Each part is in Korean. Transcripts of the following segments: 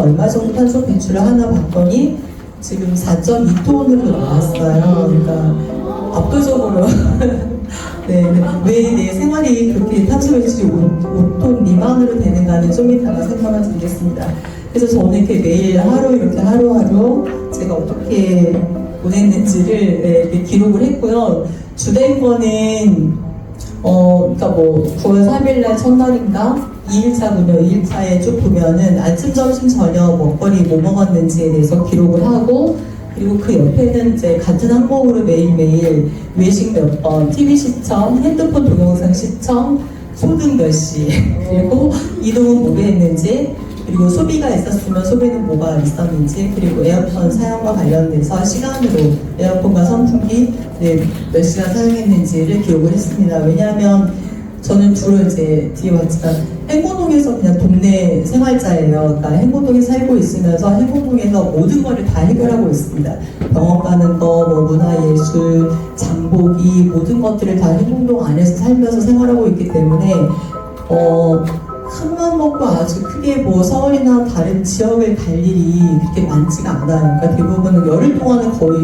얼마 정도 탄소 배출을 하나 봤더니 지금 4.2톤으로 나왔어요. 그러니까 압도적으로 네, 왜 내 생활이 그렇게 탄소 배출이 5톤 미만으로 되는가는 좀 이따가 설명을 드리겠습니다. 그래서 저는 이렇게 매일 하루 이렇게 하루하루 제가 어떻게 보냈는지를 네, 이렇게 기록을 했고요. 주된 거는 그러니까 뭐 9월 3일날 첫날인가 2일차군요. 2일차에 쭉 보면은 아침, 점심, 저녁 먹거리 뭐 먹었는지에 대해서 기록을 하고, 그리고 그 옆에는 이제 같은 항목으로 매일매일 외식 몇 번, TV 시청, 핸드폰 동영상 시청, 소등 몇 시, 그리고 이동은 뭐게 했는지, 그리고 소비가 있었으면 소비는 뭐가 있었는지, 그리고 에어컨 사용과 관련돼서 시간으로 에어컨과 선풍기 몇 시간 사용했는지를 기록을 했습니다. 왜냐하면 저는 주로 이제 뒤에 왔지만 행보동에서 그냥 동네 생활자예요. 그러니까 행보동에 살고 있으면서 행보동에서 모든 거를 다 해결하고 있습니다. 병원 가는 거, 뭐 문화예술, 장보기 모든 것들을 다 행보동 안에서 살면서 생활하고 있기 때문에 큰맘 먹고 아주 크게 뭐 서울이나 다른 지역을 갈 일이 그렇게 많지가 않아요. 그러니까 대부분은 열흘 동안은 거의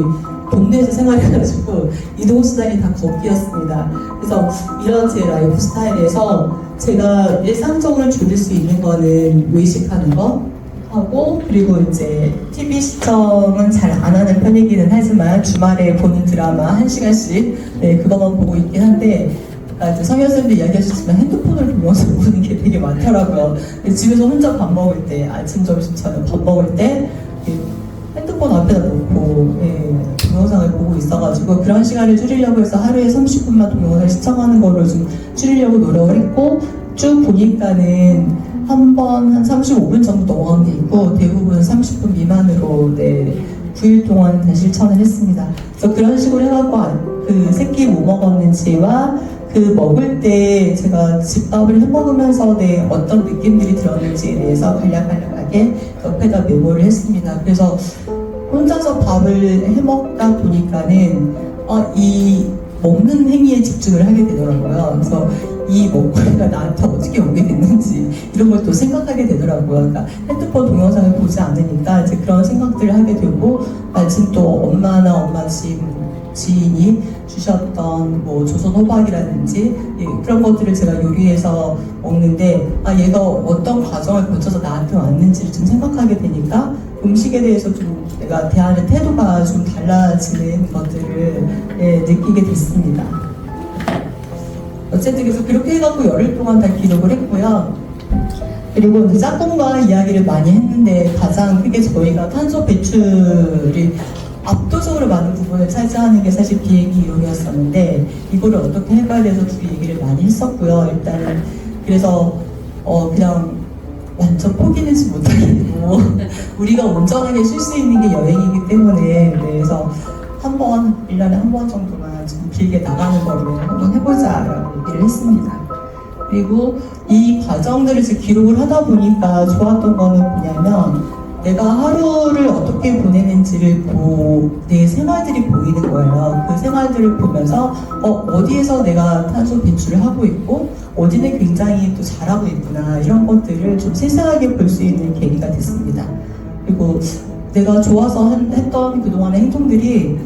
동네에서 생활해가지고 이동수단이 다 걷기였습니다. 그래서 이런 제 라이프 스타일에서 제가 일상적으로 줄일 수 있는 거는 외식하는 거 하고, 그리고 이제 TV 시청은 잘 안 하는 편이기는 하지만 주말에 보는 드라마 1시간씩 네, 그것만 보고 있긴 한데, 이제 성현쌤도 이야기하셨지만 핸드폰을 보면서 보는 게 되게 많더라고요. 집에서 혼자 밥 먹을 때, 아침, 점심, 저녁 밥 먹을 때 핸드폰 앞에다 놓고 동영상을 보고 있어가지고 그런 시간을 줄이려고 해서 하루에 30분만 동영상을 시청하는 거를 좀 줄이려고 노력을 했고, 쭉 보니까는 한 번 한 35분 정도 넘어간 게 있고 대부분 30분 미만으로 9일 동안 다 실천을 했습니다. 그래서 그런 식으로 해갖고 그 새끼 뭐 먹었는지와 그 먹을 때 제가 집밥을 해먹으면서 어떤 느낌들이 들었는지에 대해서 간략하게 옆에다 메모를 했습니다. 그래서 혼자서 밥을 해먹다 보니까는 이 먹는 행위에 집중을 하게 되더라고요. 그래서 이 먹거리가 나한테 어떻게 오게 됐는지 이런 걸 또 생각하게 되더라고요. 그러니까 핸드폰 동영상을 보지 않으니까 이제 그런 생각들을 하게 되고, 마침 또 엄마나 엄마 지인이 주셨던 뭐 조선 호박이라든지 그런 것들을 제가 요리해서 먹는데 얘가 어떤 과정을 거쳐서 나한테 왔는지를 좀 생각하게 되니까 음식에 대해서 좀 내가 대하는 태도가 좀 달라지는 것들을 느끼게 됐습니다. 어쨌든 그래서 그렇게 해갖고 열흘 동안 다 기록을 했고요. 그리고 이제 짝꿍과 이야기를 많이 했는데 가장 크게 저희가 탄소 배출이 압도적으로 많은 부분을 차지하는 게 사실 비행기 이용이었었는데, 이거를 어떻게 해봐야 돼서 둘이 얘기를 많이 했었고요. 일단은 그래서 그냥 완전 포기는 못하겠고 우리가 온전하게 쉴 수 있는 게 여행이기 때문에 그래서 1년에 한 번 정도만 좀 길게 나가는 거로 한번 해보자라고 얘기를 했습니다. 그리고 이 과정들을 이제 기록을 하다 보니까 좋았던 거는 뭐냐면, 내가 하루를 어떻게 보내는지를 내 생활들이 보이는 거예요. 그 생활들을 보면서 어디에서 내가 탄소 배출을 하고 있고 어디는 굉장히 또 잘하고 있구나, 이런 것들을 좀 세세하게 볼 수 있는 계기가 됐습니다. 그리고 내가 좋아서 했던 그동안의 행동들이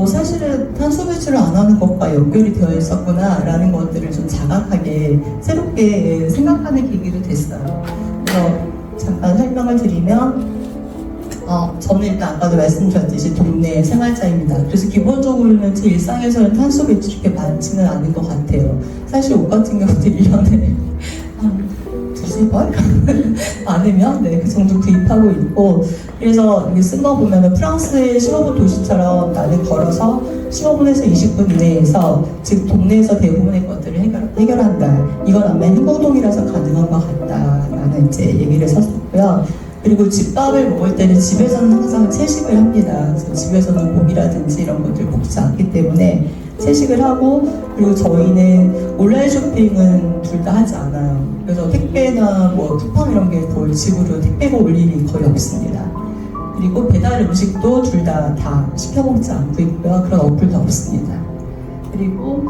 사실은 탄소 배출을 안 하는 것과 연결이 되어 있었구나 라는 것들을 좀 자각하게 새롭게 생각하는 계기도 됐어요. 그래서 잠깐 설명을 드리면, 저는 일단 아까도 말씀드렸듯이 동네 생활자입니다. 그래서 기본적으로는 제 일상에서는 탄소 배출이 그렇게 많지는 않은 것 같아요. 사실 옷 같은 경우도 1년에 한 2-3번? 많으면 그 정도 구입하고 있고, 그래서 여기 쓴 거 보면은 프랑스의 15분 도시처럼 나는 걸어서 15분에서 20분 이내에서 즉 동네에서 대부분의 것들을 해결한다. 이건 아마 행복동이라서 가능한 것 같다라는 이제 얘기를 썼었고요. 그리고 집밥을 먹을 때는 집에서는 항상 채식을 합니다. 그래서 집에서는 고기라든지 이런 것들 먹지 않기 때문에 채식을 하고, 그리고 저희는 온라인 쇼핑은 둘 다 하지 않아요. 그래서 택배나 뭐 쿠팡 이런 게 거의 집으로 택배가 올 일이 거의 없습니다. 그리고 배달 음식도 둘 다 시켜 먹지 않고 있고요. 그런 어플도 없습니다. 그리고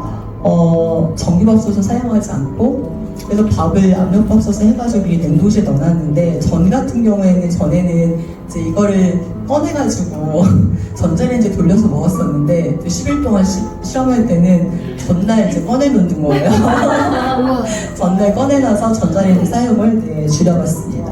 전기밥솥은 사용하지 않고, 그래서 밥을 압력밥솥에 해가지고 이 냉동실에 넣어놨는데 전 같은 경우에는 전에는 이제 이거를 꺼내가지고 전자레인지 돌려서 먹었었는데 또 10일 동안 실험할 때는 전날 이제 꺼내놓는 거예요. 전날 꺼내놔서 전자레인지 사용을 줄여봤습니다.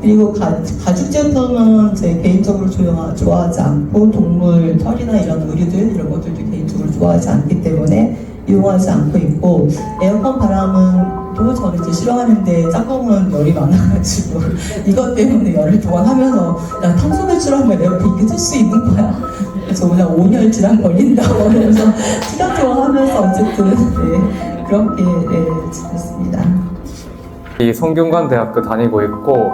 그리고 가죽 제품은 제 개인적으로 좋아하지 않고 동물 털이나 이런 의류들 이런 것들도 개인적으로 좋아하지 않기 때문에 이용하지 않고 있고 에어컨 바람은 또 저는 이제 싫어하는데 짝꿍은 열이 많아가지고 이것 때문에 열을 동안 하면서 야 탄소 배출하면 에어컨 이렇게 틀 수 있는 거야. 그래서 그냥 온열 질환 걸린다고 하면서 티격태격하면서 어쨌든 네, 그렇게 지냈습니다. 이 성균관대학교 다니고 있고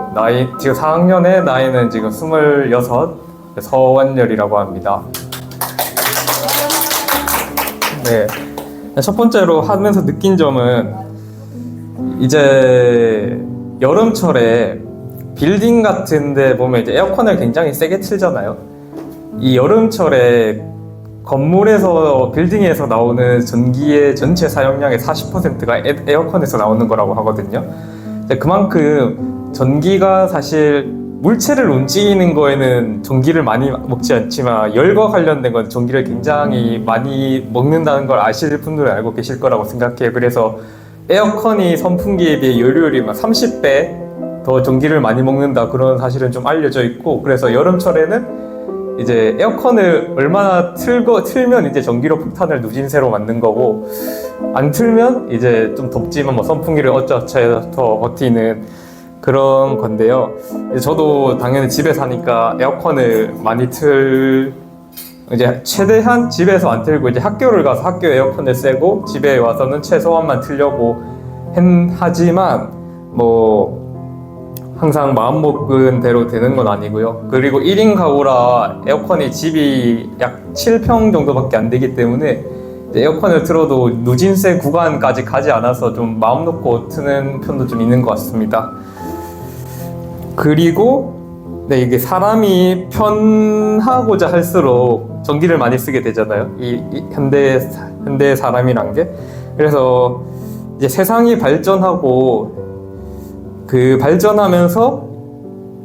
지금 4학년에 나이는 지금 26 서원열이라고 합니다. 네. 첫 번째로 하면서 느낀 점은 이제 여름철에 빌딩 같은 데 보면 이제 에어컨을 굉장히 세게 틀잖아요. 이 여름철에 건물에서 빌딩에서 나오는 전기의 전체 사용량의 40%가 에어컨에서 나오는 거라고 하거든요. 그만큼 전기가 사실 물체를 움직이는 거에는 전기를 많이 먹지 않지만 열과 관련된 건 전기를 굉장히 많이 먹는다는 걸 아실 분들은 알고 계실 거라고 생각해요. 그래서 에어컨이 선풍기에 비해 열효율이 막 30배 더 전기를 많이 먹는다 그런 사실은 좀 알려져 있고, 그래서 여름철에는 이제 에어컨을 얼마나 틀면 이제 전기로 폭탄을 누진세로 만든 거고, 안 틀면 이제 좀 덥지만 뭐 선풍기를 어쩌어쩌 더 버티는 그런 건데요. 저도 당연히 집에 사니까 에어컨을 많이 이제 최대한 집에서 안 틀고 이제 학교를 가서 학교 에어컨을 쐬고 집에 와서는 최소한만 틀려고 하지만 뭐 항상 마음먹은 대로 되는 건 아니고요. 그리고 1인 가구라 에어컨이 집이 약 7평 정도밖에 안 되기 때문에 에어컨을 틀어도 누진세 구간까지 가지 않아서 좀 마음 놓고 트는 편도 좀 있는 것 같습니다. 그리고 이게 사람이 편하고자 할수록 전기를 많이 쓰게 되잖아요. 이 현대 사람이란 게. 그래서 이제 세상이 발전하고 그 발전하면서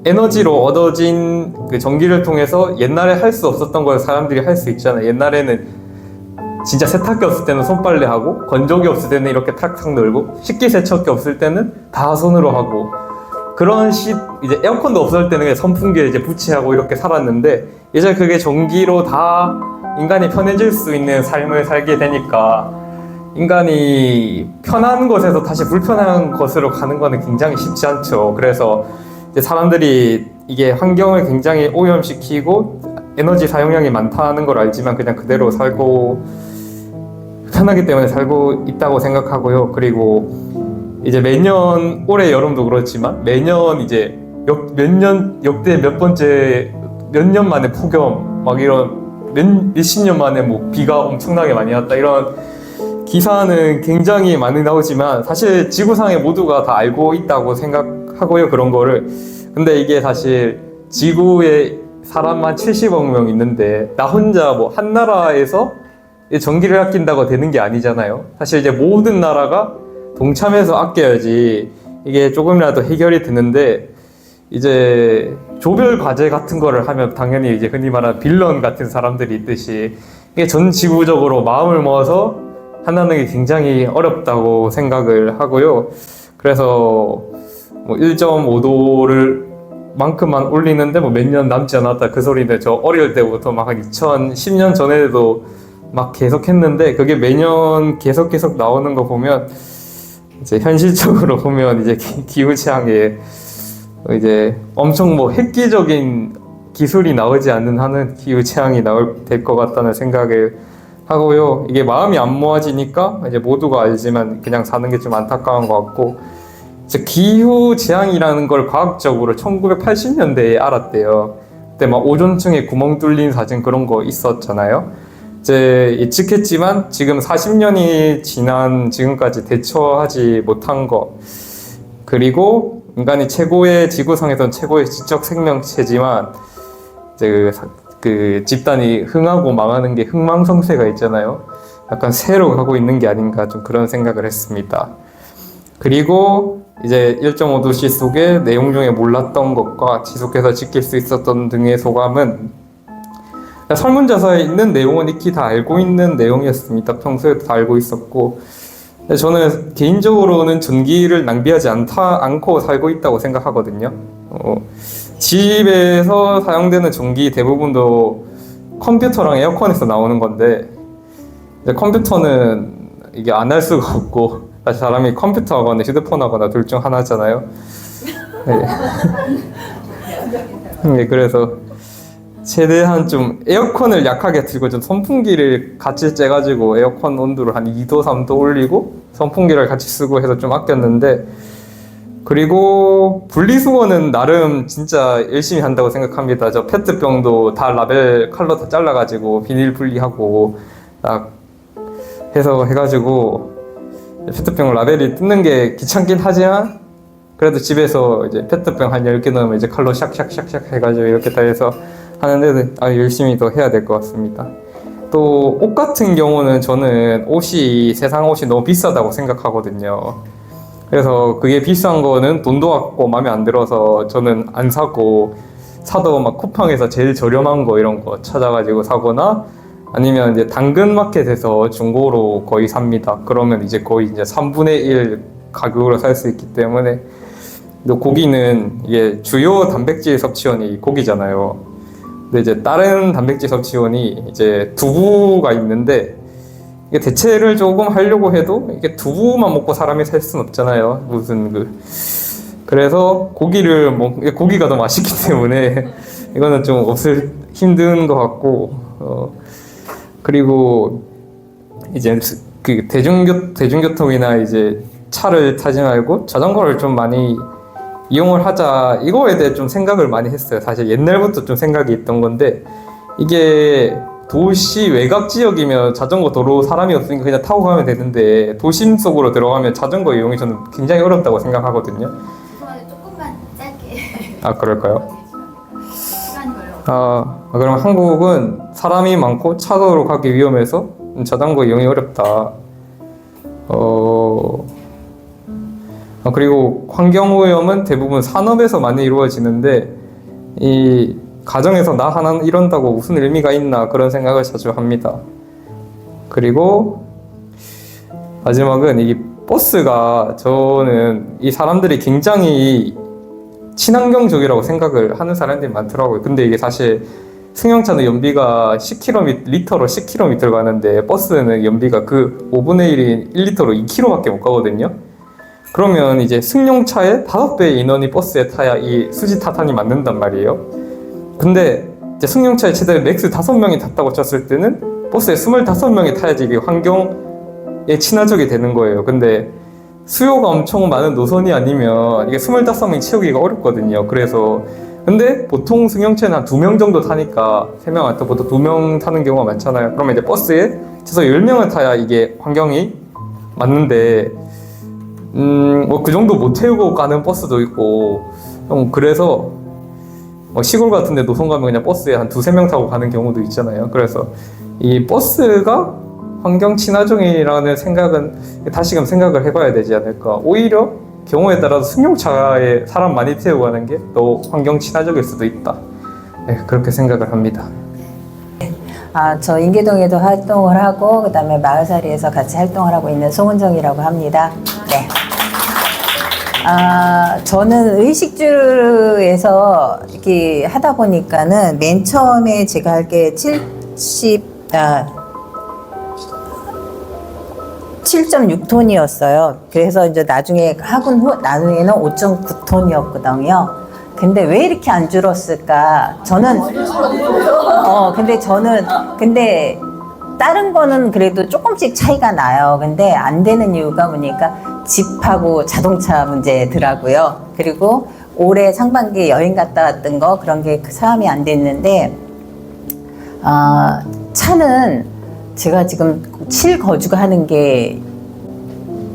에너지로 얻어진 그 전기를 통해서 옛날에 할 수 없었던 걸 사람들이 할 수 있잖아요. 옛날에는 진짜 세탁기 없을 때는 손빨래 하고, 건조기 없을 때는 이렇게 탁탁 널고, 식기세척기 없을 때는 다 손으로 하고, 이제 에어컨도 없을 때는 그냥 선풍기에 이제 부치하고 이렇게 살았는데, 이제 그게 전기로 다 인간이 편해질 수 있는 삶을 살게 되니까 인간이 편한 것에서 다시 불편한 것으로 가는 거는 굉장히 쉽지 않죠. 그래서 이제 사람들이 이게 환경을 굉장히 오염시키고 에너지 사용량이 많다는 걸 알지만 그냥 그대로 살고 편하기 때문에 살고 있다고 생각하고요. 그리고 이제 매년 올해 여름도 그렇지만 매년 이제 역대 몇 년 만에 폭염 막 이런 몇십 년 만에 뭐 비가 엄청나게 많이 왔다 이런 기사는 굉장히 많이 나오지만 사실 지구상에 모두가 다 알고 있다고 생각하고요, 그런 거를. 근데 이게 사실 지구에 사람만 70억 명 있는데 나 혼자 뭐 한 나라에서 전기를 아낀다고 되는 게 아니잖아요. 사실 이제 모든 나라가 동참해서 아껴야지 이게 조금이라도 해결이 되는데, 이제 조별 과제 같은 거를 하면 당연히 이제 흔히 말하는 빌런 같은 사람들이 있듯이 이게 전 지구적으로 마음을 모아서 한다는 게 굉장히 어렵다고 생각을 하고요. 그래서 뭐 1.5도를 만큼만 올리는데 뭐 몇 년 남지 않았다 그 소리인데, 저 어릴 때부터 막 한 2010년 전에도 막 계속 했는데 그게 매년 계속 나오는 거 보면 이제 현실적으로 보면 이제 기후 최악에 이제 엄청 뭐 획기적인 기술이 나오지 않는 한은 기후 재앙이 될 것 같다는 생각을 하고요. 이게 마음이 안 모아지니까 이제 모두가 알지만 그냥 사는 게 좀 안타까운 것 같고, 이제 기후 재앙이라는 걸 과학적으로 1980년대에 알았대요. 그때 막 오존층에 구멍 뚫린 사진 그런 거 있었잖아요. 이제 예측했지만 지금 40년이 지난 지금까지 대처하지 못한 거, 그리고 인간이 지구상에선 최고의 지적 생명체지만 이제 그 집단이 흥하고 망하는 게 흥망성쇠가 있잖아요. 약간 새로 가고 있는 게 아닌가 좀 그런 생각을 했습니다. 그리고 이제 1.5도시 속의 내용 중에 몰랐던 것과 지속해서 지킬 수 있었던 등의 소감은, 설문조사에 있는 내용은 익히 다 알고 있는 내용이었습니다. 평소에도 다 알고 있었고, 저는 개인적으로는 전기를 낭비하지 않고 살고 있다고 생각하거든요. 집에서 사용되는 전기 대부분도 컴퓨터랑 에어컨에서 나오는 건데, 이제 컴퓨터는 이게 안 할 수가 없고, 사실 사람이 컴퓨터 하거나 휴대폰 하거나 둘 중 하나잖아요. 네. 네, 그래서 최대한 좀 에어컨을 약하게 틀고 좀 선풍기를 같이 째가지고 에어컨 온도를 한 2도, 3도 올리고 선풍기를 같이 쓰고 해서 좀 아꼈는데, 그리고 분리수거는 나름 진짜 열심히 한다고 생각합니다. 저 페트병도 다 라벨 컬러 다 잘라가지고 비닐 분리하고 딱 해서 해가지고, 페트병 라벨이 뜯는 게 귀찮긴 하지만 그래도 집에서 이제 페트병 한 10개 넣으면 이제 칼로 샥샥샥샥 해가지고 이렇게 다 해서 하는데, 열심히 더 해야 될 것 같습니다. 또 옷 같은 경우는 저는 세상 옷이 너무 비싸다고 생각하거든요. 그래서 그게 비싼 거는 돈도 아깝고 마음에 안 들어서 저는 안 사고, 사도 막 쿠팡에서 제일 저렴한 거 이런 거 찾아가지고 사거나, 아니면 이제 당근마켓에서 중고로 거의 삽니다. 그러면 이제 거의 이제 3분의 1 가격으로 살 수 있기 때문에. 또 고기는 이게 주요 단백질 섭취원이 고기잖아요. 근데 이제 다른 단백질 섭취원이 이제 두부가 있는데, 이게 대체를 조금 하려고 해도 이게 두부만 먹고 사람이 살 수는 없잖아요. 그래서 고기가 더 맛있기 때문에 이거는 좀 힘든 것 같고, 그리고 이제 그 대중교통이나 이제 차를 타지 말고 자전거를 좀 많이 이용을 하자, 이거에 대해 좀 생각을 많이 했어요. 사실 옛날부터 좀 생각이 있던 건데, 이게 도시 외곽 지역이면 자전거 도로 사람이 없으니까 그냥 타고 가면 되는데, 도심 속으로 들어가면 자전거 이용이 저는 굉장히 어렵다고 생각하거든요. 조금만 짧게. 아, 그럴까요? 시간이 걸려. 그럼 한국은 사람이 많고 차도로 가기 위험해서 자전거 이용이 어렵다. 그리고 환경오염은 대부분 산업에서 많이 이루어지는데, 이 가정에서 나 하나 이런다고 무슨 의미가 있나, 그런 생각을 자주 합니다. 그리고 마지막은 이 버스가, 저는 이 사람들이 굉장히 친환경적이라고 생각을 하는 사람들이 많더라고요. 근데 이게 사실 승용차는 연비가 10km로 10km 가는데, 버스는 연비가 그 5분의 1인 1리터로 2km밖에 못 가거든요. 그러면 이제 승용차의 5배의 인원이 버스에 타야 이 수지 타산이 맞는단 말이에요. 근데 이제 승용차에 최대 맥스 5명이 탔다고 쳤을 때는 버스에 25명이 타야지 이게 환경에 친화적이 되는 거예요. 근데 수요가 엄청 많은 노선이 아니면 이게 25명 채우기가 어렵거든요. 근데 보통 승용차는 한 2명 정도 타니까, 3명 안 타고 보통 2명 타는 경우가 많잖아요. 그러면 이제 버스에 최소 10명을 타야 이게 환경이 맞는데, 그 정도 못 태우고 가는 버스도 있고, 그래서 시골 같은데 노선 가면 그냥 버스에 한 2-3명 타고 가는 경우도 있잖아요. 그래서 이 버스가 환경 친화적이라는 생각은 다시금 생각을 해봐야 되지 않을까. 오히려 경우에 따라서 승용차에 사람 많이 태우고 가는 게 더 환경 친화적일 수도 있다. 네, 그렇게 생각을 합니다. 저 인계동에도 활동을 하고, 그다음에 마을살이에서 같이 활동을 하고 있는 송은정이라고 합니다. 네. 저는 의식주에서 이렇게 하다 보니까는 맨 처음에 제가 할 게 7.6톤이었어요. 그래서 이제 나중에는 5.9톤이었거든요. 근데 왜 이렇게 안 줄었을까? 근데 다른 거는 그래도 조금씩 차이가 나요. 근데 안 되는 이유가 뭐니까 집하고 자동차 문제더라고요. 그리고 올해 상반기에 여행 갔다 왔던 거, 그런 게 사람이 안 됐는데, 차는 제가 지금 7거주가 하는 게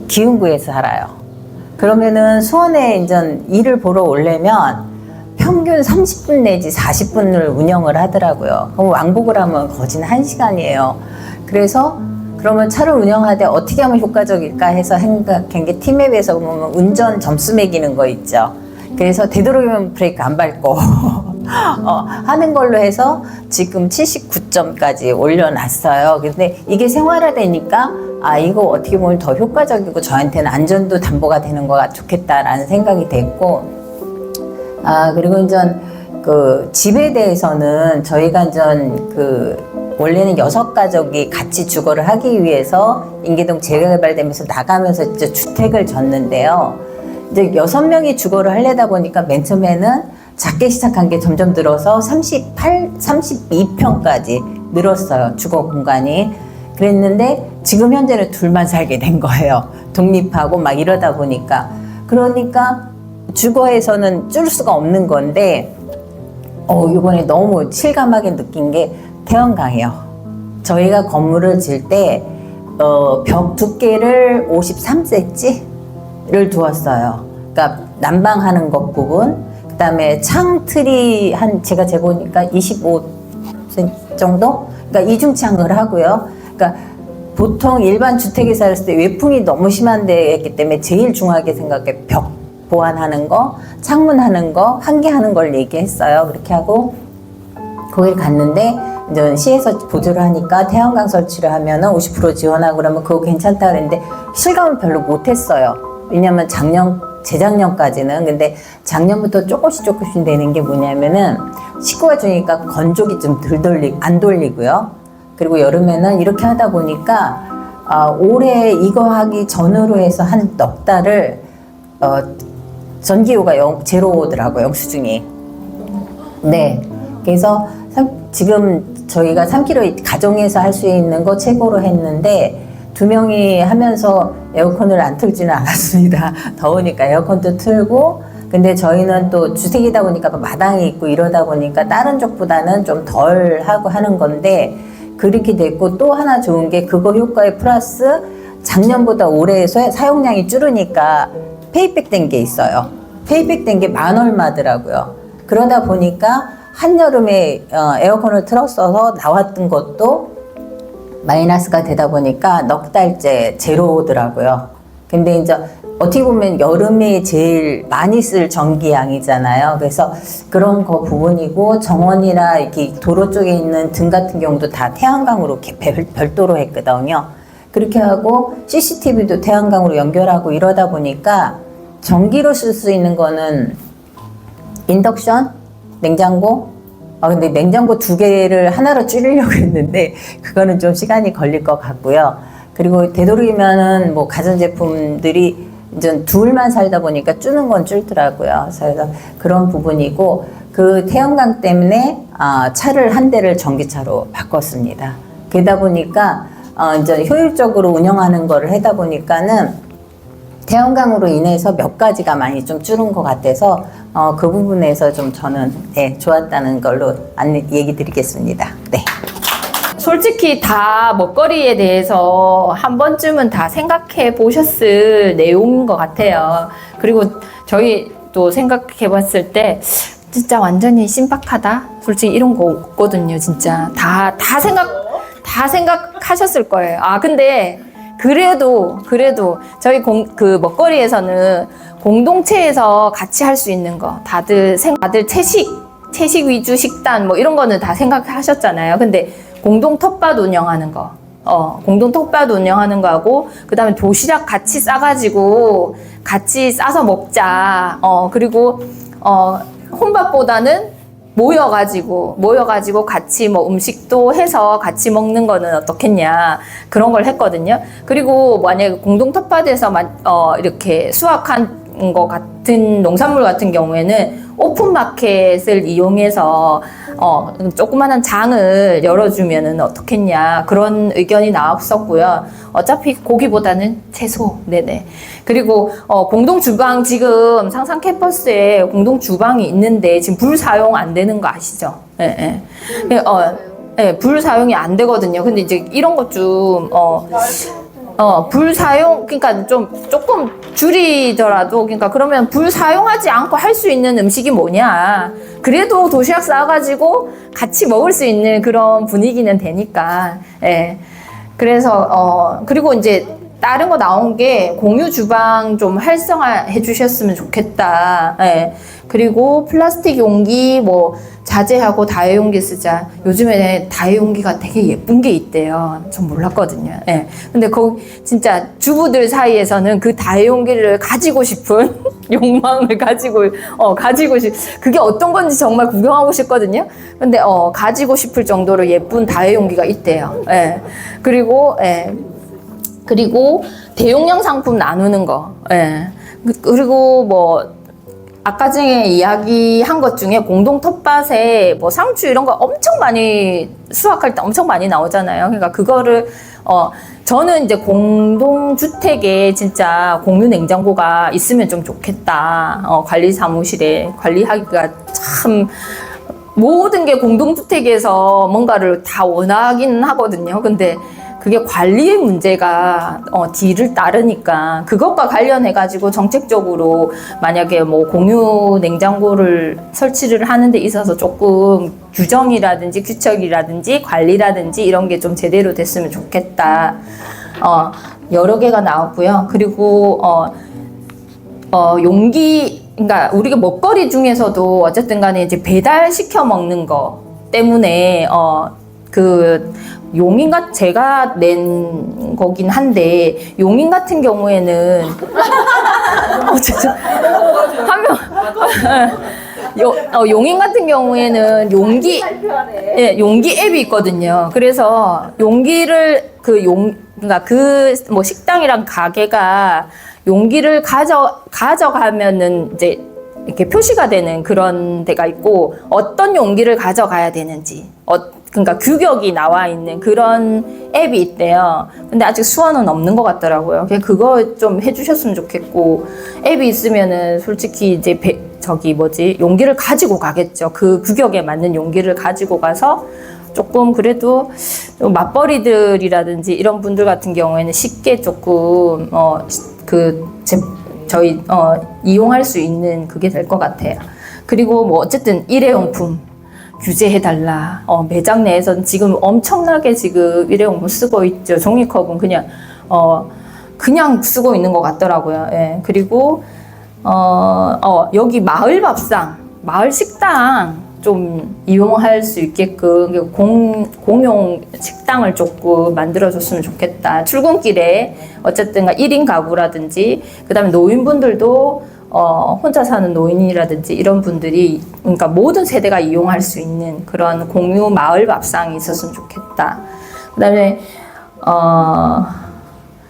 기흥구에서 살아요. 그러면은 수원에 이제 일을 보러 오려면 평균 30분 내지 40분을 운영을 하더라고요. 그럼 왕복을 하면 거진 1시간이에요. 그래서 그러면 차를 운영하되 어떻게 하면 효과적일까 해서 생각한 게 팀앱에서 보면 운전 점수 매기는 거 있죠. 그래서 되도록이면 브레이크 안 밟고 하는 걸로 해서 지금 79점까지 올려놨어요. 근데 이게 생활화되니까 아 이거 어떻게 보면 더 효과적이고 저한테는 안전도 담보가 되는 거가 좋겠다라는 생각이 됐고 아 그리고 이제 그 집에 대해서는 저희가 이제 원래는 6가족이 같이 주거를 하기 위해서 인계동 재개발되면서 나가면서 이제 주택을 졌는데요. 이제 6명이 주거를 하려다 보니까 맨 처음에는 작게 시작한 게 점점 늘어서 32평까지 늘었어요. 주거 공간이. 그랬는데 지금 현재는 둘만 살게 된 거예요. 독립하고 막 이러다 보니까. 그러니까 주거에서는 줄 수가 없는 건데 이번에 너무 실감하게 느낀 게 태양광이요. 저희가 건물을 질 때 벽 두께를 53cm를 두었어요. 그러니까 난방하는 것 부분, 그다음에 창 틀이 제가 재보니까 25cm 정도? 그러니까 이중창을 하고요. 그러니까 보통 일반 주택에 살았을 때 외풍이 너무 심한 데였기 때문에 제일 중요하게 생각해 벽 보완하는 거, 창문 하는 거, 환기하는 걸 얘기했어요. 그렇게 하고 거길 갔는데 이제 시에서 보조를 하니까 태양광 설치를 하면은 50% 지원하고 그러면 그거 괜찮다 그랬는데 실감을 별로 못했어요. 왜냐면 재작년까지는 근데 작년부터 조금씩 되는 게 뭐냐면은 식구가 주니까 건조기 좀 안 돌리고요. 그리고 여름에는 이렇게 하다 보니까 올해 이거 하기 전으로 해서 한 넉 달을 전기요가 제로더라고요, 영수증이. 네. 그래서 지금 저희가 3kg 가정에서 할 수 있는 거 최고로 했는데 2명이 하면서 에어컨을 안 틀지는 않았습니다. 더우니까 에어컨도 틀고 근데 저희는 또 주택이다 보니까 마당이 있고 이러다 보니까 다른 쪽보다는 좀 덜 하고 하는 건데 그렇게 됐고 또 하나 좋은 게 그거 효과에 플러스 작년보다 올해 사용량이 줄으니까 페이백 된 게 있어요. 페이백 된 게 10,000얼마더라고요. 그러다 보니까 한여름에 에어컨을 틀었어서 나왔던 것도 마이너스가 되다 보니까 넉 달째 제로더라고요. 근데 이제 어떻게 보면 여름에 제일 많이 쓸 전기량이잖아요. 그래서 그런 거 부분이고 정원이나 이렇게 도로 쪽에 있는 등 같은 경우도 다 태양광으로 별도로 했거든요. 그렇게 하고 CCTV도 태양광으로 연결하고 이러다 보니까 전기로 쓸 수 있는 거는 인덕션, 냉장고. 근데 냉장고 2개를 하나로 줄이려고 했는데 그거는 좀 시간이 걸릴 것 같고요. 그리고 되도록이면은 뭐 가전제품들이 이제 둘만 살다 보니까 줄는 건 줄더라고요. 그래서 그런 부분이고 그 태양광 때문에 차를 한 대를 전기차로 바꿨습니다. 그러다 보니까 이제 효율적으로 운영하는 거를 하다 보니까는 태양광으로 인해서 몇 가지가 많이 좀 줄은 것 같아서 그 부분에서 좀 저는 좋았다는 걸로 얘기 드리겠습니다. 네. 솔직히 다 먹거리에 대해서 한 번쯤은 다 생각해 보셨을 내용인 것 같아요. 그리고 저희 또 생각해 봤을 때 진짜 완전히 신박하다? 솔직히 이런 거 없거든요, 진짜. 다 생각하셨을 거예요. 근데 그래도 저희 그 먹거리에서는 공동체에서 같이 할 수 있는 거 다들 채식 위주 식단 뭐 이런 거는 다 생각하셨잖아요. 근데 공동 텃밭 운영하는 거 공동 텃밭 운영하는 거하고 그다음에 도시락 같이 싸가지고 같이 싸서 먹자. 그리고 혼밥보다는 모여가지고 같이 뭐 음식도 해서 같이 먹는 거는 어떻겠냐 그런 걸 했거든요. 그리고 만약에 공동 텃밭에서 이렇게 수확한 거 같은 농산물 같은 경우에는 오픈 마켓을 이용해서 조그마한 장을 열어주면은 어떻겠냐 그런 의견이 나왔었고요. 어차피 고기보다는 채소, 네네. 그리고 공동 주방 지금 상상 캠퍼스에 공동 주방이 있는데 지금 불 사용 안 되는 거 아시죠? 예, 예. 불 사용이 안 되거든요. 근데 이제 이런 것 좀 불 사용, 그러니까 조금 줄이더라도, 그러니까 그러면 불 사용하지 않고 할 수 있는 음식이 뭐냐. 그래도 도시락 싸가지고 같이 먹을 수 있는 그런 분위기는 되니까, 예. 그래서 그리고 이제 다른 거 나온 게 공유 주방 좀 활성화해 주셨으면 좋겠다. 예. 그리고 플라스틱 용기 뭐 자제하고 다회용기 쓰자. 요즘에 다회용기가 되게 예쁜 게 있대요. 전 몰랐거든요. 예. 근데 거기 진짜 주부들 사이에서는 그 다회용기를 가지고 싶은 욕망을 가지고 그게 어떤 건지 정말 구경하고 싶거든요. 근데 가지고 싶을 정도로 예쁜 다회용기가 있대요. 예. 그리고 대용량 상품 나누는 거. 예. 그리고 뭐 아까 전에 이야기한 것 중에 공동 텃밭에 뭐 상추 이런 거 엄청 많이 수확할 때 엄청 많이 나오잖아요. 그러니까 그거를 저는 이제 공동 주택에 진짜 공유 냉장고가 있으면 좀 좋겠다. 관리 사무실에 관리하기가 참 모든 게 공동 주택에서 뭔가를 다 원하긴 하거든요. 근데 그게 관리의 문제가 뒤를 따르니까 그것과 관련해 가지고 정책적으로 만약에 뭐 공유 냉장고를 설치를 하는 데 있어서 조금 규정이라든지 규칙이라든지 관리라든지 이런 게 좀 제대로 됐으면 좋겠다. 여러 개가 나왔고요. 그리고 용기, 그러니까 우리가 먹거리 중에서도 어쨌든 간에 이제 배달시켜 먹는 거 때문에 용인 제가 낸 거긴 한데 용인 같은 경우에는 용인 같은 경우에는 용기 앱이 있거든요. 그래서 용기를 그러니까 뭐 식당이랑 가게가 용기를 가져가면은 이제 이렇게 표시가 되는 그런 데가 있고 어떤 용기를 가져가야 되는지 그러니까 규격이 나와 있는 그런 앱이 있대요. 근데 아직 수원은 없는 것 같더라고요. 그냥 그거 좀 해주셨으면 좋겠고 앱이 있으면은 솔직히 이제 용기를 가지고 가겠죠. 그 규격에 맞는 용기를 가지고 가서 조금 그래도 맞벌이들이라든지 이런 분들 같은 경우에는 쉽게 조금 이용할 수 있는 그게 될 것 같아요. 그리고 뭐 어쨌든 일회용품 규제해달라. 매장 내에서는 지금 엄청나게 지금 일회용품 쓰고 있죠. 종이컵은 그냥 쓰고 있는 것 같더라고요. 예. 그리고 여기 마을 밥상, 마을 식당 좀 이용할 수 있게끔 공용 식당을 조금 만들어줬으면 좋겠다. 출근길에 어쨌든 1인 가구라든지 그다음에 노인분들도 혼자 사는 노인이라든지 이런 분들이 그러니까 모든 세대가 이용할 수 있는 그런 공유 마을 밥상이 있었으면 좋겠다. 그다음에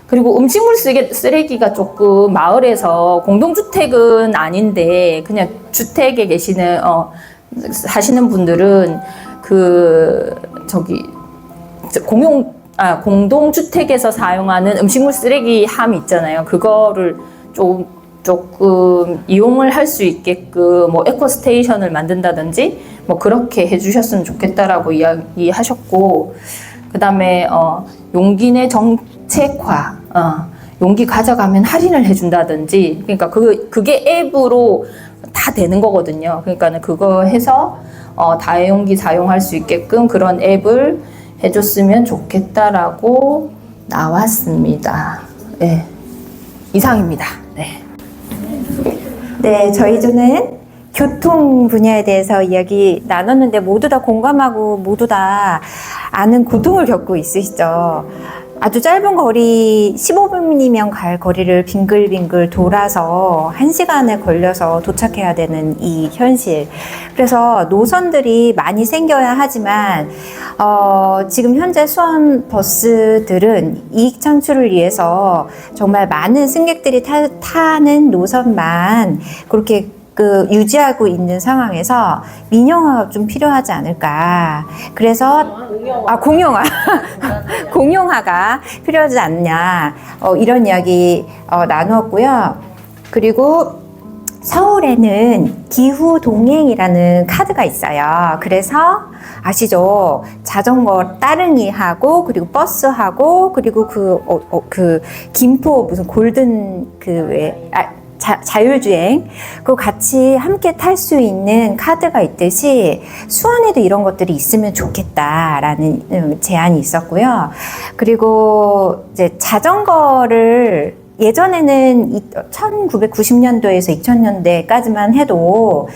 그리고 음식물 쓰레기가 조금 마을에서 공동주택은 아닌데 그냥 주택에 계시는 사시는 분들은 공동주택에서 사용하는 음식물 쓰레기 함 있잖아요. 그거를 조금 이용을 할 수 있게끔 뭐 에코스테이션을 만든다든지 뭐 그렇게 해주셨으면 좋겠다라고 이야기하셨고, 그 다음에 용기 내 정책화, 용기 가져가면 할인을 해준다든지, 그러니까 그게 앱으로 다 되는 거거든요. 그러니까는 그거 해서 다회용기 사용할 수 있게끔 그런 앱을 해줬으면 좋겠다라고 나왔습니다. 네, 이상입니다. 네. 네, 저희는 교통 분야에 대해서 이야기 나눴는데 모두 다 공감하고 모두 다 아는 고통을 겪고 있으시죠. 아주 짧은 거리 15분이면 갈 거리를 빙글빙글 돌아서 1시간에 걸려서 도착해야 되는 이 현실. 그래서 노선들이 많이 생겨야 하지만 지금 현재 수원 버스들은 이익 창출을 위해서 정말 많은 승객들이 타는 노선만 그렇게 유지하고 있는 상황에서 민영화가 좀 필요하지 않을까. 그래서 공영화 공영화가 필요하지 않냐, 이런 이야기 나누었고요. 그리고 서울에는 기후 동행이라는 카드가 있어요. 그래서 아시죠? 자전거 따릉이하고 그리고 버스하고 그리고 김포 무슨 골든 자율주행, 그 같이 함께 탈 수 있는 카드가 있듯이 수원에도 이런 것들이 있으면 좋겠다라는 제안이 있었고요. 그리고 이제 자전거를 예전에는 1990년도에서 2000년대까지만 해도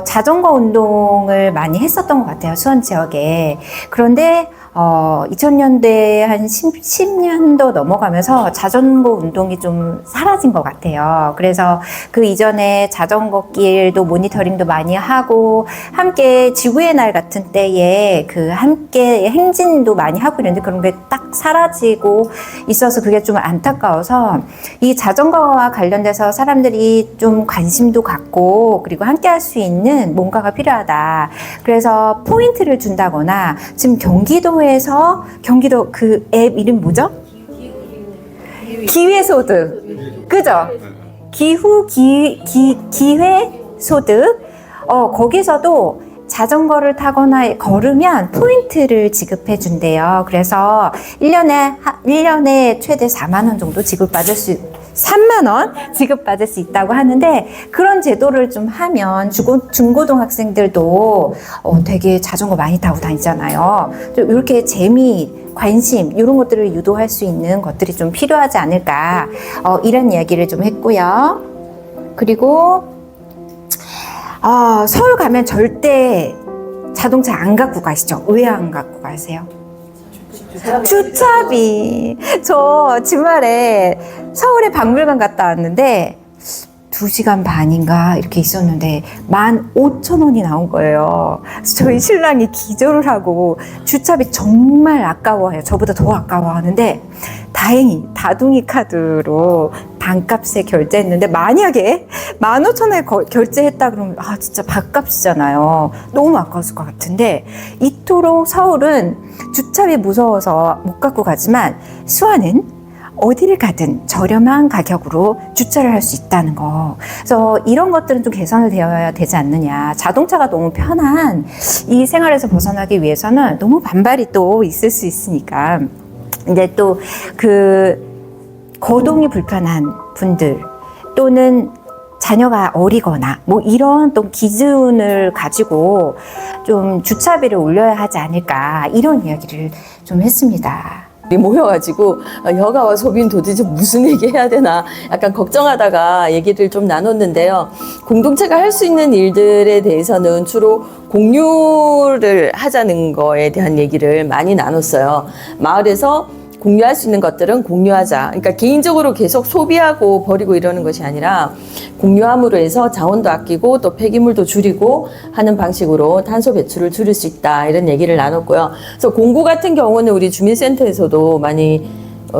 자전거 운동을 많이 했었던 것 같아요. 수원 지역에. 그런데 2000년대 한 10년도 넘어가면서 자전거 운동이 좀 사라진 것 같아요. 그래서 그 이전에 자전거 길도 모니터링도 많이 하고 함께 지구의 날 같은 때에 그 함께 행진도 많이 하고 있는데 그런 게 딱 사라지고 있어서 그게 좀 안타까워서 이 자전거와 관련돼서 사람들이 좀 관심도 갖고 그리고 함께 할 수 있는 뭔가가 필요하다. 그래서 포인트를 준다거나 지금 경기도 그 앱 이름 뭐죠? 기회소득. 그죠? 기회소득. 거기서도 자전거를 타거나 걸으면 포인트를 지급해 준대요. 그래서 1년에 최대 4만 원 정도 지급받을 수 3만 원 지급받을 수 있다고 하는데 그런 제도를 좀 하면 중고등학생들도 되게 자전거 많이 타고 다니잖아요. 이렇게 재미, 관심 이런 것들을 유도할 수 있는 것들이 좀 필요하지 않을까 이런 이야기를 좀 했고요. 그리고 서울 가면 절대 자동차 안 갖고 가시죠? 왜 안 갖고 가세요? 주차비. 저 주말에 서울에 박물관 갔다 왔는데 2시간 반인가 이렇게 있었는데 15,000원이 나온 거예요. 그래서 저희 신랑이 기절을 하고 주차비 정말 아까워해요. 저보다 더 아까워하는데 다행히 다둥이 카드로 반값에 결제했는데 만약에 15,000원에 결제했다 그러면 진짜 밥값이잖아요. 너무 아까웠을 것 같은데 이토록 서울은 주차비 무서워서 못 갖고 가지만 수원은 어디를 가든 저렴한 가격으로 주차를 할 수 있다는 거. 그래서 이런 것들은 좀 개선이 되어야 되지 않느냐. 자동차가 너무 편한 이 생활에서 벗어나기 위해서는 너무 반발이 또 있을 수 있으니까. 이제 또 거동이 불편한 분들 또는 자녀가 어리거나 뭐 이런 또 기준을 가지고 좀 주차비를 올려야 하지 않을까 이런 이야기를 좀 했습니다. 모여가지고 여가와 소비는 도대체 무슨 얘기 해야 되나 약간 걱정하다가 얘기를 좀 나눴는데요. 공동체가 할 수 있는 일들에 대해서는 주로 공유를 하자는 거에 대한 얘기를 많이 나눴어요. 마을에서 공유할 수 있는 것들은 공유하자. 그러니까 개인적으로 계속 소비하고 버리고 이러는 것이 아니라 공유함으로 해서 자원도 아끼고 또 폐기물도 줄이고 하는 방식으로 탄소 배출을 줄일 수 있다. 이런 얘기를 나눴고요. 그래서 공구 같은 경우는 우리 주민센터에서도 많이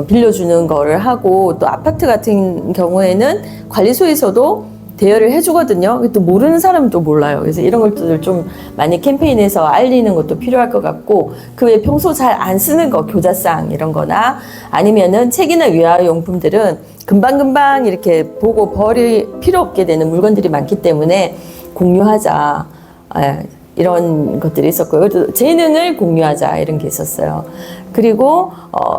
빌려주는 거를 하고 또 아파트 같은 경우에는 관리소에서도 대여를 해주거든요. 또 모르는 사람은 또 몰라요. 그래서 이런 것들을 좀 많이 캠페인해서 알리는 것도 필요할 것 같고 그 외에 평소 잘 안 쓰는 거 교자상 이런 거나 아니면은 책이나 위아용품들은 금방금방 이렇게 보고 버릴 필요 없게 되는 물건들이 많기 때문에 공유하자. 이런 것들이 있었고요. 그래도 재능을 공유하자 이런 게 있었어요. 그리고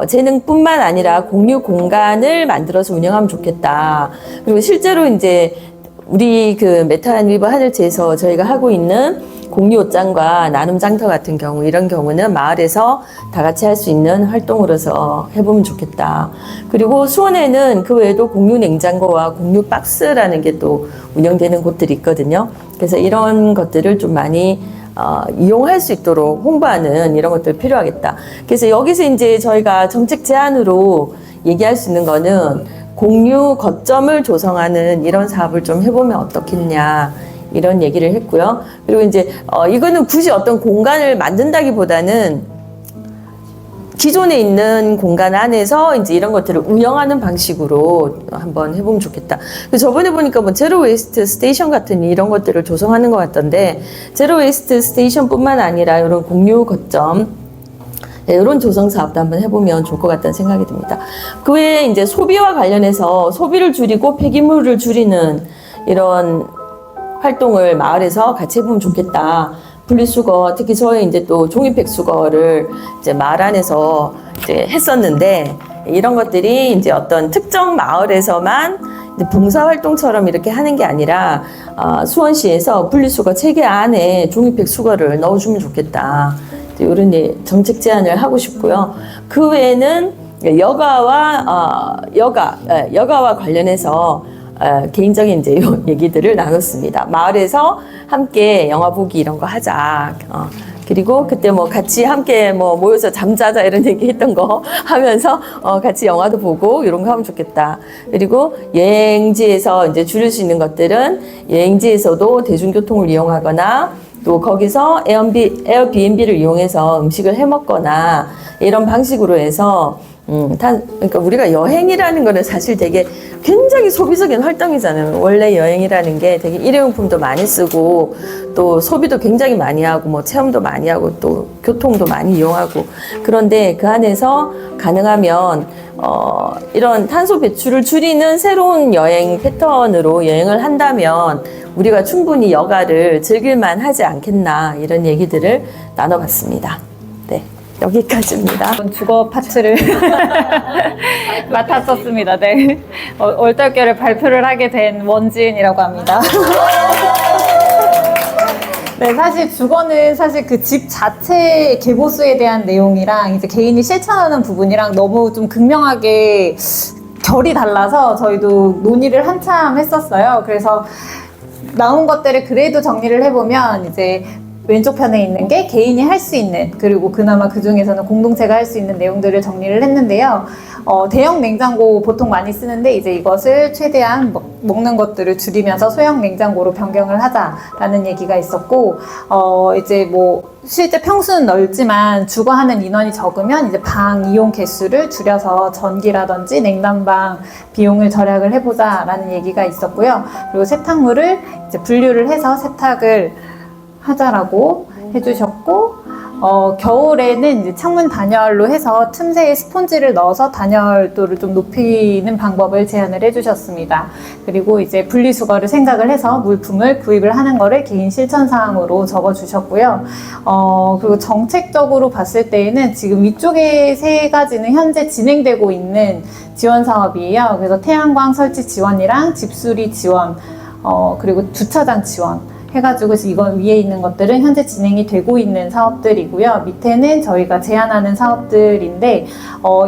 재능뿐만 아니라 공유 공간을 만들어서 운영하면 좋겠다. 그리고 실제로 이제 우리 메탈 리버 하늘채에서 저희가 하고 있는 공유 옷장과 나눔 장터 같은 경우 이런 경우는 마을에서 다 같이 할 수 있는 활동으로서 해보면 좋겠다. 그리고 수원에는 그 외에도 공유 냉장고와 공유 박스라는 게 또 운영되는 곳들이 있거든요. 그래서 이런 것들을 좀 많이 이용할 수 있도록 홍보하는 이런 것들이 필요하겠다. 그래서 여기서 이제 저희가 정책 제안으로 얘기할 수 있는 거는 공유 거점을 조성하는 이런 사업을 좀 해보면 어떻겠냐 이런 얘기를 했고요. 그리고 이제 이거는 굳이 어떤 공간을 만든다기보다는 기존에 있는 공간 안에서 이제 이런 것들을 운영하는 방식으로 한번 해보면 좋겠다. 저번에 보니까 뭐 제로 웨이스트 스테이션 같은 이런 것들을 조성하는 것 같던데 제로 웨이스트 스테이션뿐만 아니라 이런 공유 거점 이런 조성 사업도 한번 해보면 좋을 것 같다는 생각이 듭니다. 그 외에 이제 소비와 관련해서 소비를 줄이고 폐기물을 줄이는 이런 활동을 마을에서 같이 해보면 좋겠다. 분리수거, 특히 저희 이제 또 종이팩 수거를 이제 마을 안에서 이제 했었는데 이런 것들이 이제 어떤 특정 마을에서만 근데 봉사활동처럼 이렇게 하는 게 아니라 수원시에서 분리수거 체계 안에 종이팩 수거를 넣어주면 좋겠다. 이런 정책 제안을 하고 싶고요. 그 외에는 여가와 관련해서 개인적인 이제 얘기들을 나눴습니다. 마을에서 함께 영화 보기 이런 거 하자. 그리고 그때 뭐 같이 함께 뭐 모여서 잠자자 이런 얘기 했던 거 하면서 같이 영화도 보고 이런 거 하면 좋겠다. 그리고 여행지에서 이제 줄일 수 있는 것들은 여행지에서도 대중교통을 이용하거나 또 거기서 에어비앤비를 이용해서 음식을 해 먹거나 이런 방식으로 해서 그러니까 우리가 여행이라는 거는 사실 되게 굉장히 소비적인 활동이잖아요. 원래 여행이라는 게 되게 일회용품도 많이 쓰고 또 소비도 굉장히 많이 하고 뭐 체험도 많이 하고 또 교통도 많이 이용하고 그런데 그 안에서 가능하면 이런 탄소 배출을 줄이는 새로운 여행 패턴으로 여행을 한다면 우리가 충분히 여가를 즐길만 하지 않겠나 이런 얘기들을 나눠봤습니다. 네. 여기까지입니다. 주거 파트를 맡았었습니다. 네. 얼떨결에 발표를 하게 된 원지은이라고 합니다. 네, 사실 주거는 사실 그 집 자체 개보수에 대한 내용이랑 이제 개인이 실천하는 부분이랑 너무 좀 극명하게 결이 달라서 저희도 논의를 한참 했었어요. 그래서 나온 것들을 그래도 정리를 해보면 이제 왼쪽 편에 있는 게 개인이 할 수 있는 그리고 그나마 그 중에서는 공동체가 할 수 있는 내용들을 정리를 했는데요. 대형 냉장고 보통 많이 쓰는데 이제 이것을 최대한 먹는 것들을 줄이면서 소형 냉장고로 변경을 하자라는 얘기가 있었고 이제 뭐 실제 평수는 넓지만 주거하는 인원이 적으면 이제 방 이용 개수를 줄여서 전기라든지 냉난방 비용을 절약을 해보자라는 얘기가 있었고요. 그리고 세탁물을 이제 분류를 해서 세탁을 하자라고 해주셨고 겨울에는 이제 창문 단열로 해서 틈새에 스폰지를 넣어서 단열도를 좀 높이는 방법을 제안을 해주셨습니다. 그리고 이제 분리수거를 생각을 해서 물품을 구입을 하는 거를 개인 실천 사항으로 적어주셨고요. 그리고 정책적으로 봤을 때에는 지금 위쪽에 세 가지는 현재 진행되고 있는 지원 사업이에요. 그래서 태양광 설치 지원이랑 집수리 지원, 그리고 주차장 지원 해가지고 이건 위에 있는 것들은 현재 진행이 되고 있는 사업들이고요. 밑에는 저희가 제안하는 사업들인데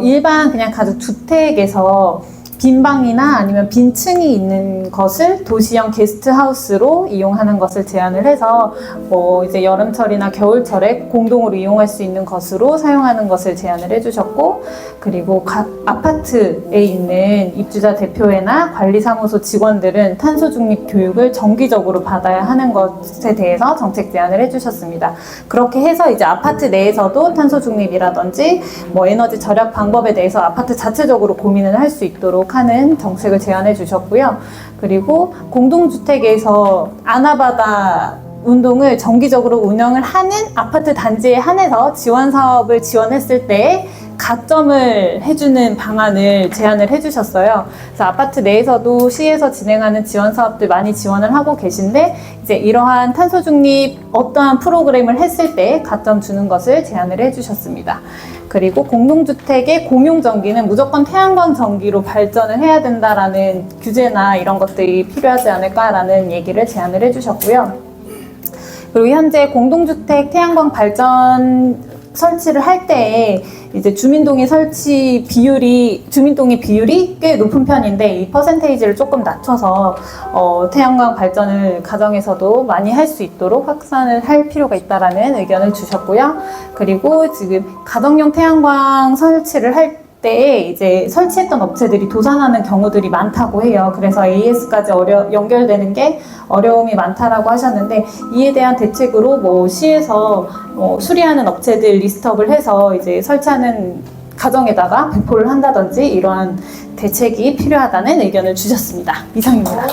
일반 그냥 가족 주택에서 빈 방이나 아니면 빈 층이 있는 것을 도시형 게스트하우스로 이용하는 것을 제안을 해서 뭐 이제 여름철이나 겨울철에 공동으로 이용할 수 있는 것으로 사용하는 것을 제안을 해주셨고 그리고 각 아파트에 있는 입주자 대표회나 관리사무소 직원들은 탄소 중립 교육을 정기적으로 받아야 하는 것에 대해서 정책 제안을 해주셨습니다. 그렇게 해서 이제 아파트 내에서도 탄소 중립이라든지 뭐 에너지 절약 방법에 대해서 아파트 자체적으로 고민을 할 수 있도록 하는 정책을 제안해 주셨고요. 그리고 공동주택에서 아나바다 운동을 정기적으로 운영을 하는 아파트 단지에 한해서 지원 사업을 지원했을 때 가점을 해주는 방안을 제안을 해주셨어요. 그래서 아파트 내에서도 시에서 진행하는 지원 사업들 많이 지원을 하고 계신데 이제 이러한 탄소 중립 어떠한 프로그램을 했을 때 가점 주는 것을 제안을 해주셨습니다. 그리고 공동주택의 공용전기는 무조건 태양광 전기로 발전을 해야 된다라는 규제나 이런 것들이 필요하지 않을까라는 얘기를 제안을 해주셨고요. 그리고 현재 공동주택 태양광 발전 설치를 할 때에 이제 주민동의 비율이 꽤 높은 편인데 이 퍼센테이지를 조금 낮춰서 태양광 발전을 가정에서도 많이 할 수 있도록 확산을 할 필요가 있다라는 의견을 주셨고요. 그리고 지금 가정용 태양광 설치를 할 때 이제 설치했던 업체들이 도산하는 경우들이 많다고 해요. 그래서 AS까지 연결되는 게 어려움이 많다라고 하셨는데 이에 대한 대책으로 뭐 시에서 수리하는 업체들 리스트업을 해서 이제 설치하는 가정에다가 배포를 한다든지 이러한 대책이 필요하다는 의견을 주셨습니다. 이상입니다.